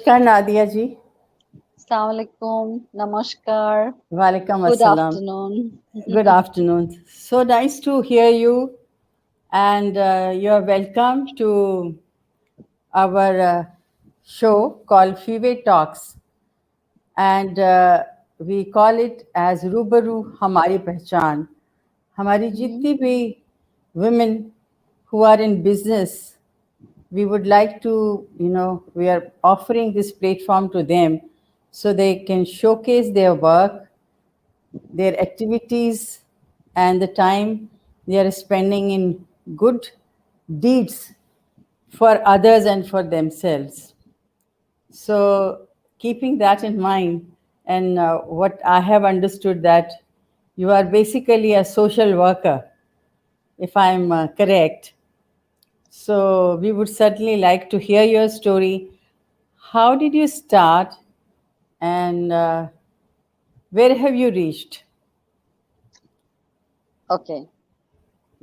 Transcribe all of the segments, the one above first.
Namaskar, Nadia ji. Assalamu alaikum, namaskar, Walaikum good assalam. afternoon. Good afternoon. So nice to hear you, and you're welcome to our show called fiwetalks, and we call it as रूबरू हमारी पहचान. हमारी Mhm. जितनी भी women who are in business, we would like to, we are offering this platform to them so they can showcase their work, their activities, and the time they are spending in good deeds for others and for themselves. So, keeping that in mind, and what I have understood that you are basically a social worker, if I'm correct. So, we would certainly like to hear your story. How did you start, and where have you reached? Okay.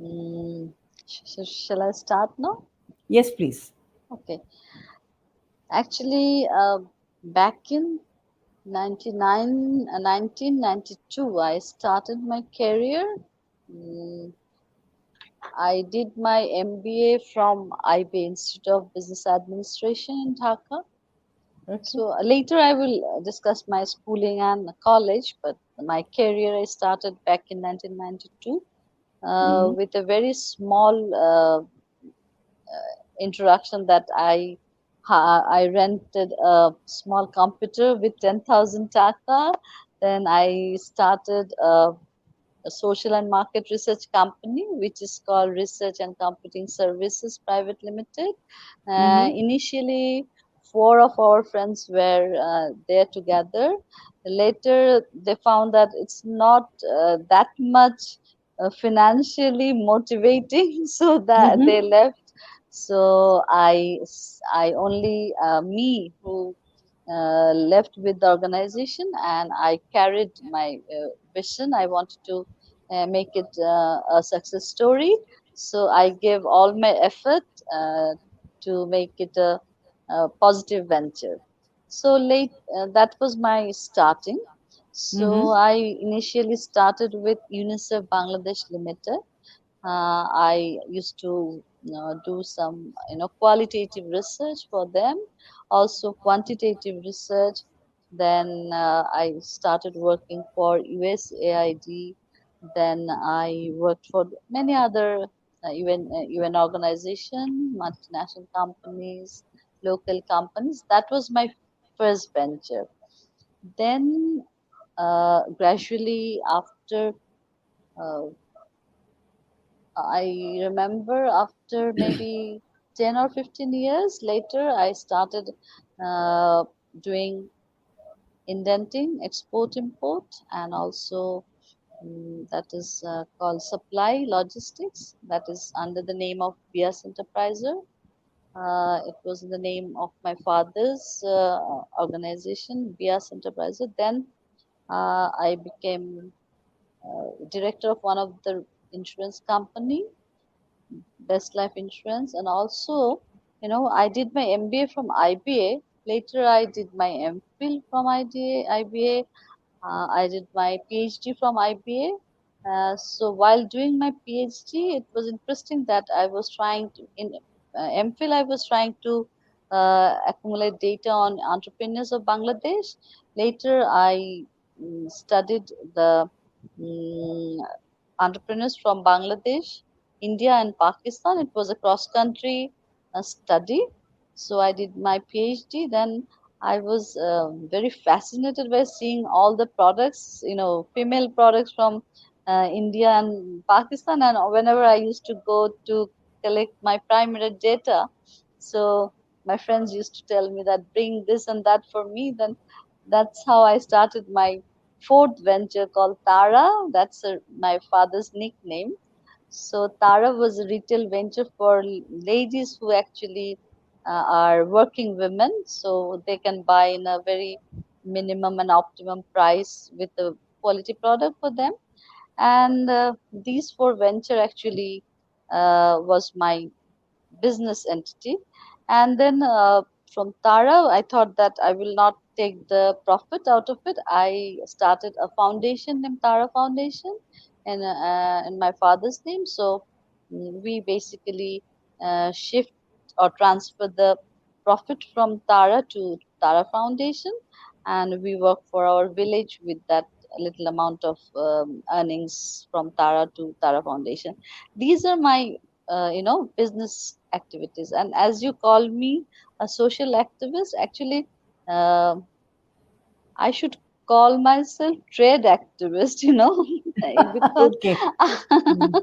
Mm, shall I start now? Yes, please. Okay. Actually, back in 1992, I started my career. Mm, I did my MBA from IB, Institute of Business Administration in Dhaka. Okay. So later I will discuss my schooling and college, but my career I started back in 1992 Mm-hmm. with a very small introduction that I rented a small computer with 10,000 taka. Then I started a social and market research company, which is called Research and Computing Services Private Limited. Mm-hmm. Initially, four of our friends were there together. Later, they found that it's not that much financially motivating, so that they Mm-hmm. left. So I only me who left with the organization, and I carried my vision. I wanted to make it a success story. So I gave all my effort to make it a positive venture. So that was my starting. So Mm-hmm. I initially started with UNICEF Bangladesh Limited. I used to do some qualitative research for them, also quantitative research. Then I started working for USAID. Then I worked for many other UN organization, multinational companies, local companies. That was my first venture. Then gradually after uh, I remember after maybe 10 or 15 years later, I started uh, doing indenting, export import, and also that is called supply logistics. That is under the name of BS Enterpriser. It was the name of my father's organization, BS Enterpriser. Then I became director of one of the insurance company, Best Life Insurance, and also, I did my MBA from IBA. Later, I did my MPhil from IBA. I did my PhD from IBA. So while doing my PhD, it was interesting that I was trying to in MPhil. I was trying to accumulate data on entrepreneurs of Bangladesh. Later, I studied the mm, entrepreneurs from Bangladesh, India, and Pakistan. It was a cross country study. So I did my PhD. Then I was very fascinated by seeing all the products, female products from India and Pakistan. And whenever I used to go to collect my primary data, so my friends used to tell me that bring this and that for me. Then that's how I started my fourth venture called Tara. That's my father's nickname. So Tara was a retail venture for ladies who actually are working women, so they can buy in a very minimum and optimum price with a quality product for them. And these four venture actually was my business entity. And then from Tara, I thought that I will not take the profit out of it. I started a foundation named Tara Foundation, and in my father's name. So we basically shift or transfer the profit from Tara to Tara Foundation, and we work for our village with that little amount of earnings from Tara to Tara Foundation. These are my business activities. And as you call me a social activist, actually, uh, I should call myself trade activist, because Okay. Mm.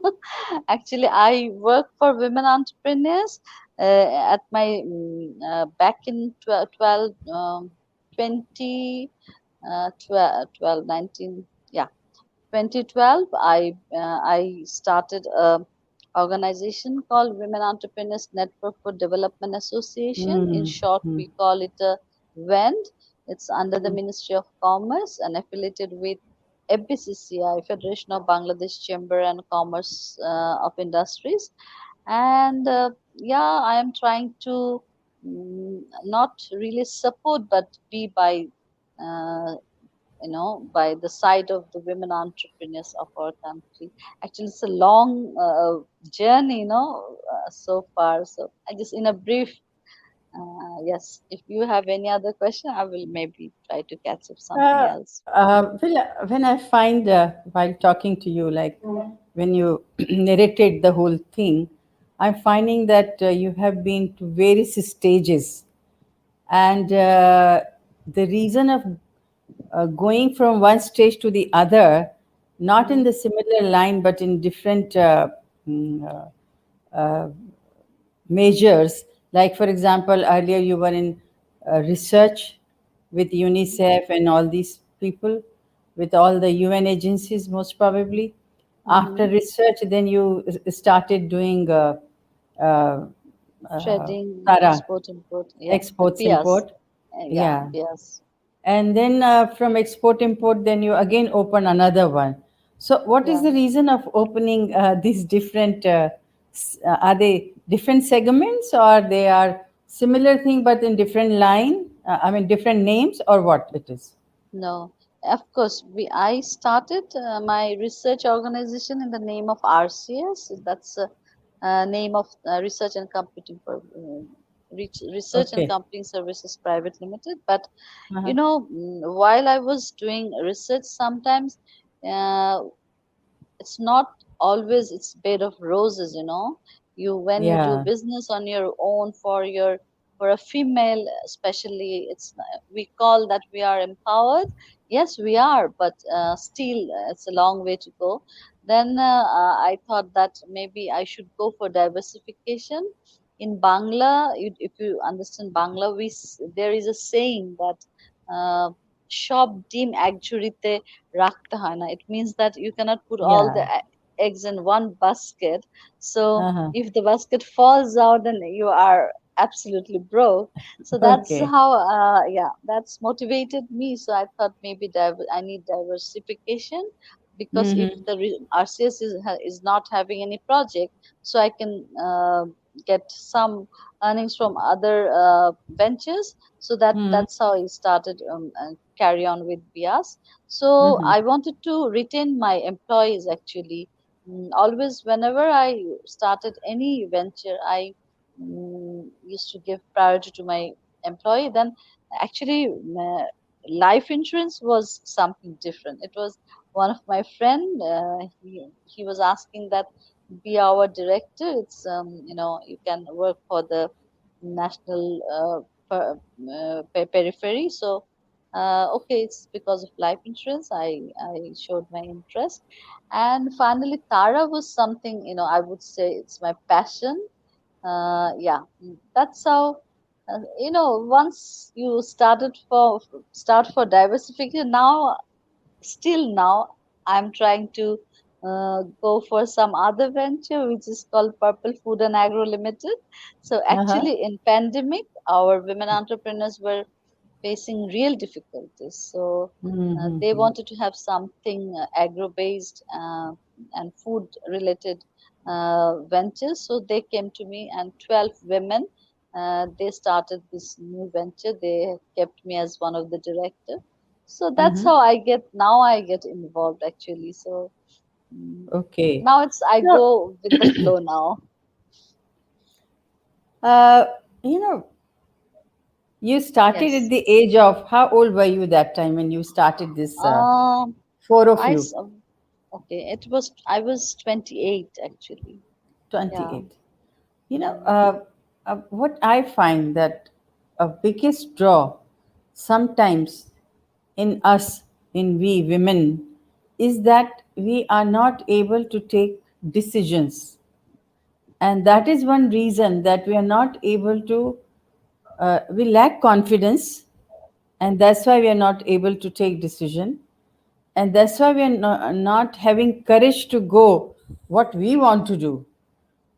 actually I work for women entrepreneurs at my back in 20, 12, 19, yeah, 2012, I started a organization called Women Entrepreneurs Network for Development Association. In Mm. short, Mm. we call it a WEND. It's under the Mm. Ministry of Commerce and affiliated with FBCCI, Federation of Bangladesh Chamber and Commerce of Industries. And yeah, I am trying to not really support, but be uh, by the side of the women entrepreneurs of our country. Actually, it's a long journey, so far. So I just, in a brief, yes, if you have any other question, I will maybe try to catch up something else. When I find while talking to you, like when you narrated the whole thing, I'm finding that you have been to various stages, and the reason of going from one stage to the other, not in Mm-hmm, the similar line but in different mm, measures. Like, for example, earlier you were in research with mm-hmm, UNICEF and all these people, with all the UN agencies, most probably. After mm-hmm. research, then you started doing uh, Trading, Tara, export, import, yeah, exports, Pias, import. yeah, Yeah. Pias, And then from export import, then you again open another one. So what is yeah. the reason of opening these different are they different segments, or they are similar thing but in different line, I mean different names, or what it is? No, of course. I started my research organization in the name of RCS. That's name of Research and Computing for Research and Okay. Computing Services Private Limited. But Uh-huh. while I was doing research, sometimes uh, it's not always it's bed of roses. You when you do Yeah. business on your own for a female especially, we call that we are empowered. Yes, we are, but still it's a long way to go. Then I thought that maybe I should go for diversification. In Bangla, if you understand Bangla, there is a saying that uh, সব ডিম এক ঝুড়িতে রাখতে হয় না. It means that you cannot put all the Yeah. eggs in one basket. So Uh-huh. if the basket falls out, then you are absolutely broke. So that's Okay. how, yeah, that's motivated me. So I thought maybe I need diversification, because if Mm-hmm. the RCS is not having any project, so I can get some earnings from other ventures. So Mm-hmm. that's how I started carry on with Bias. So Mm-hmm. I wanted to retain my employees actually. Always, whenever I started any venture, I used to give priority to my employee. Then, actually, life insurance was something different. It was one of my friend. He was asking that be our director. It's you can work for the national periphery. So okay, it's because of life insurance. I showed my interest, and finally Tara was something, I would say it's my passion. Yeah, that's how. Once you start for diversification, still now I'm trying to go for some other venture which is called Purple Food and Agro Limited. So Uh-huh. actually in pandemic our women entrepreneurs were facing real difficulties. So they Mm-hmm. wanted to have something agro based and food related ventures. So they came to me, and 12 women. they started this new venture. They kept me as one of the director. So that's Mm-hmm. how I get involved actually. So mm, Okay. now I No, go with the flow now. uh, you know, you started at Yes. the age of, how old were you that time when you started this, Um, four of I you? s- okay. I was 28 actually. Yeah. 28. Mm, What I find that a biggest draw sometimes in us, in we women, is that we are not able to take decisions. And that is one reason that we are not able to, we lack confidence, and that's why we are not able to take decision. And that's why we are not having courage to go what we want to do.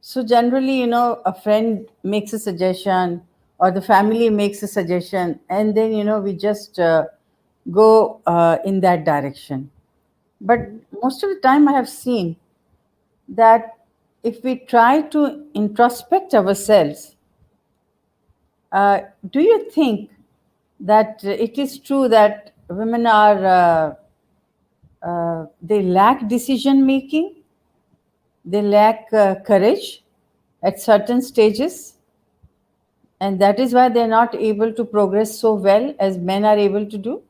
So generally, a friend makes a suggestion or the family makes a suggestion, and then, we just go in that direction. But mhm. most of the time, I have seen that if we try to introspect ourselves, uh, do you think that it is true that women are, they lack decision making, they lack courage at certain stages? And that is why they're not able to progress so well as men are able to do.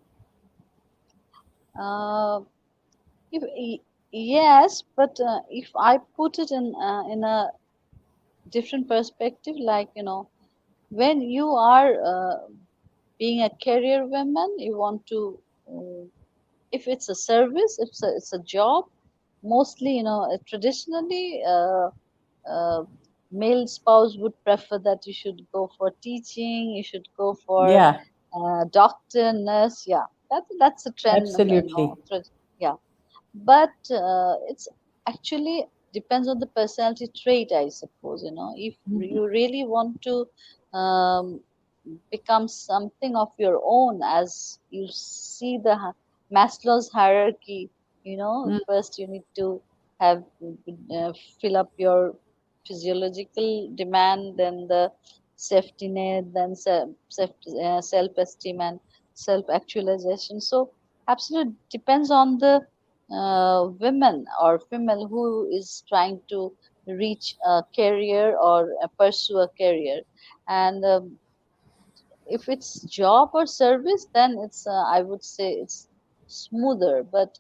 Uh, yes, but if I put it in a different perspective, like when you are being a career woman, you want to, uh, if it's a service, if it's a job, mostly traditionally uh, male spouse would prefer that you should go for teaching, you should go for Yeah, doctor, nurse. Yeah, that's a trend, absolutely. yeah. But it's actually depends on the personality trait, I suppose. If you really want to um, become something of your own, as you see the Maslow's hierarchy. Mm, First you need to have fill up your physiological demand, then the safety net, then self-esteem and self-actualization. So absolutely depends on the women or female who is trying to reach a career or pursue a career. And if it's job or service, then it's I would say it's smoother. But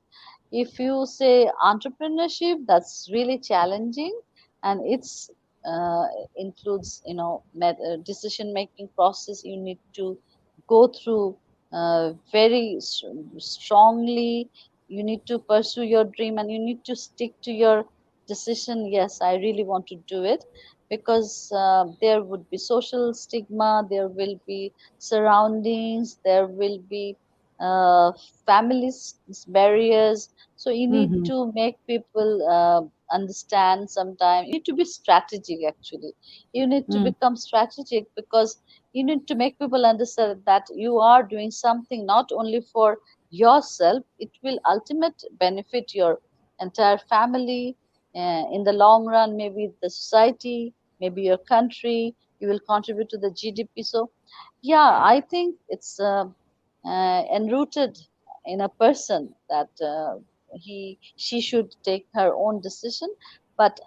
if you say entrepreneurship, that's really challenging, and it's uh, includes decision making process. You need to go through very strongly. You need to pursue your dream, and you need to stick to your decision. Yes, I really want to do it, because there would be social stigma, there will be surroundings, there will be uh, families barriers. So you need mhm, to make people understand. Sometimes you need to be strategic actually. You need to mm, become strategic, because you need to make people understand that you are doing something not only for yourself, it will ultimate benefit your entire family, in the long run, maybe the society, maybe your country. You will contribute to the GDP. So yeah, I think it's enrooted in a person that he she should take her own decision. But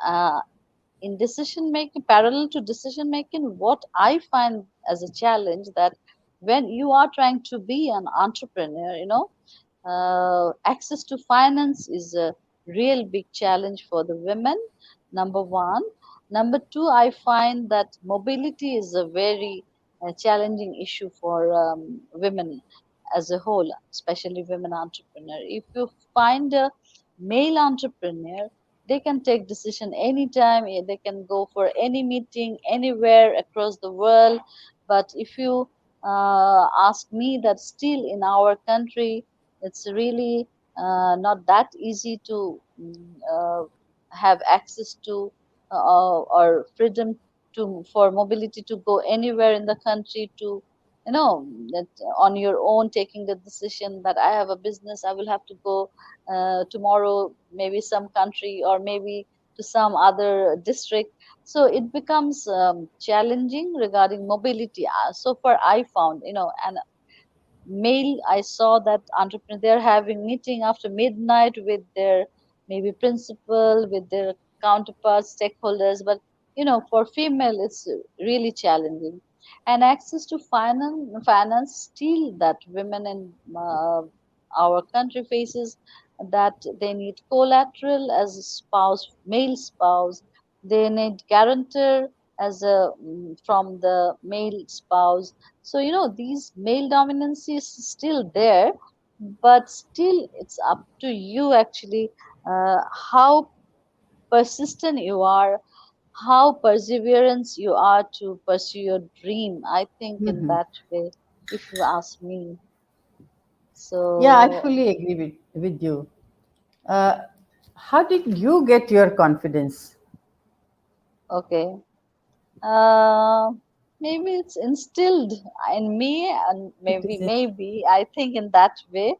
in decision making, parallel to decision making, what I find as a challenge, that when you are trying to be an entrepreneur, access to finance is a real big challenge for the women, number one. Number two, I find that mobility is a very challenging issue for women as a whole, especially women entrepreneur. If you find a male entrepreneur, they can take decision anytime, they can go for any meeting anywhere across the world. But if you ask me, that still in our country, it's really not that easy to have access to or freedom to for mobility to go anywhere in the country, to that on your own taking the decision that I have a business, I will have to go tomorrow maybe some country, or maybe to some other district. So it becomes challenging regarding mobility. So far I found, and mail, I saw that entrepreneur, they're having meeting after midnight with their maybe principal, with their counterparts, stakeholders. But for female, it's really challenging. And access to finance still that women in our country faces, that they need collateral as a spouse, male spouse. They need guarantor as a from the male spouse. So these male dominancy is still there, but still it's up to you actually, how persistent you are, how perseverance you are to pursue your dream. I think in Mhm. that way, if you ask me. Yeah, I So fully agree with you. Uh, how did you get your confidence? okay. Uh, Maybe it's instilled in me, and maybe Is it? maybe I think in that way.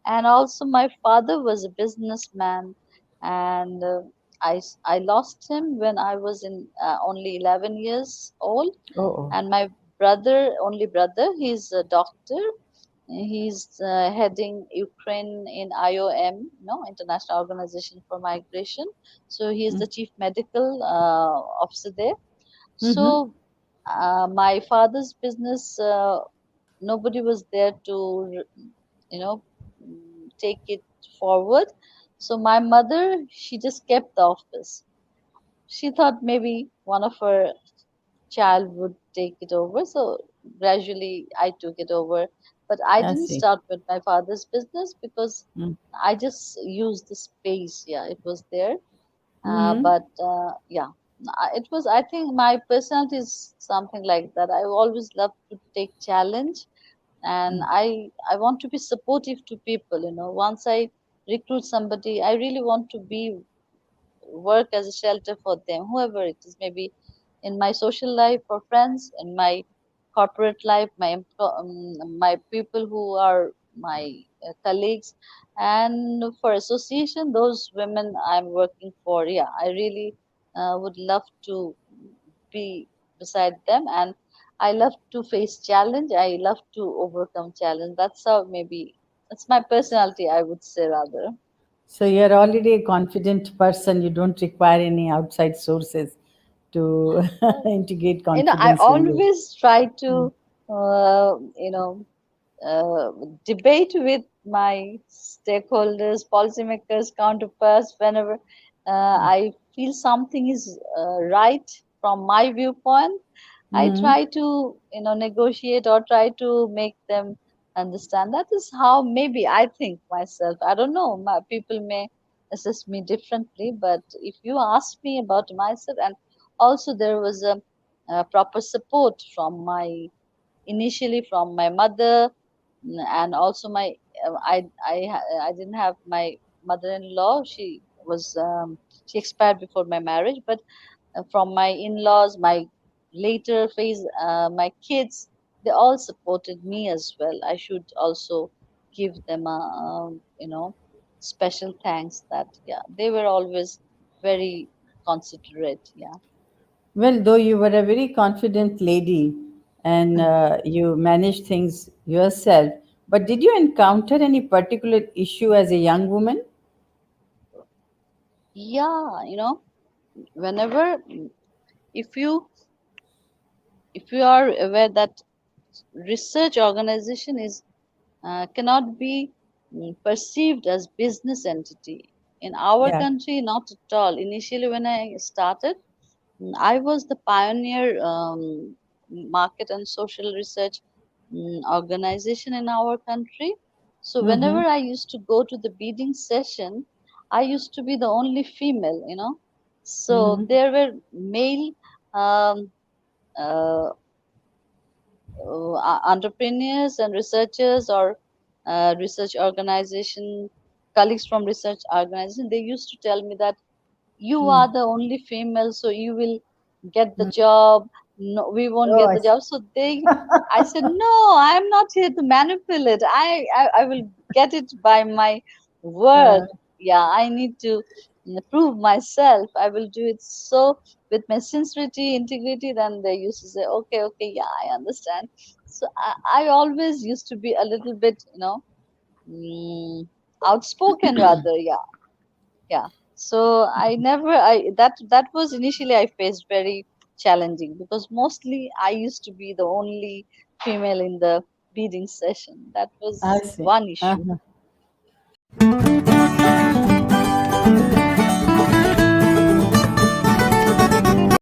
And also, my father was a businessman, and I lost him when I was in only 11 years old. Oh, oh. And my only brother, he's a doctor. He's heading Ukraine in IOM, International Organization for Migration. So he's the chief medical officer there. Mm-hmm. So my father's business, nobody was there to, take it forward. So my mother, she just kept the office. She thought maybe one of her child would take it over. So gradually I took it over. But I I didn't see. start with my father's business because Mm. I just used the space. Yeah, it was there. Mm-hmm. But yeah, it was. I think my personality is something like that. I always love to take challenge, and I want to be supportive to people. Once I recruit somebody, I really want to be work as a shelter for them, whoever it is, maybe in my social life for friends, in my corporate life, my people who are my colleagues, and for association, those women I'm working for. Yeah, I really would love to be beside them, and I love to face challenge. I love to overcome challenge. That's how maybe it's my personality, I would say rather. So you're already a confident person. You don't require any outside sources to integrate I confidence in you. always try to Mm. uh, debate with my stakeholders, policymakers, counterparts whenever I feel something is right from my viewpoint. I Mm-hmm. try to, negotiate or try to make them understand. That is how maybe I think myself. I don't know. People may assess me differently, but if you ask me about myself, and also there was a proper support from my initially from my mother, and also my I didn't have my mother-in-law. She expired before my marriage, but from my in-laws, my later phase, my kids, they all supported me as well. I should also give them a special thanks that yeah, they were always very considerate. Yeah. Well, though you were a very confident lady and you managed things yourself, but did you encounter any particular issue as a young woman? Yeah, whenever if you if you are aware that research organization is cannot be perceived as business entity in our Yeah. country, not at all. Initially when I started, I was the pioneer market and social research organization in our country. So whenever Mm-hmm. I used to go to the bidding session, I used to be the only female, so Mm-hmm. there were male um, uh, entrepreneurs and researchers, or research organization colleagues from research organization, they used to tell me that you are the only female, so you will get the job. No, we won't Oh, get I the see. job. So I said, no, I'm not here to manipulate. I will get it by my word. Uh, Yeah, I need to. prove myself, I will do it so with my sincerity, integrity. Then they used to say, okay, okay, yeah, I understand. So I always used to be a little bit, mm, outspoken rather. Yeah, yeah. So I never, I that was initially I faced very challenging because mostly I used to be the only female in the beading session. That I was see. one issue. Uh-huh.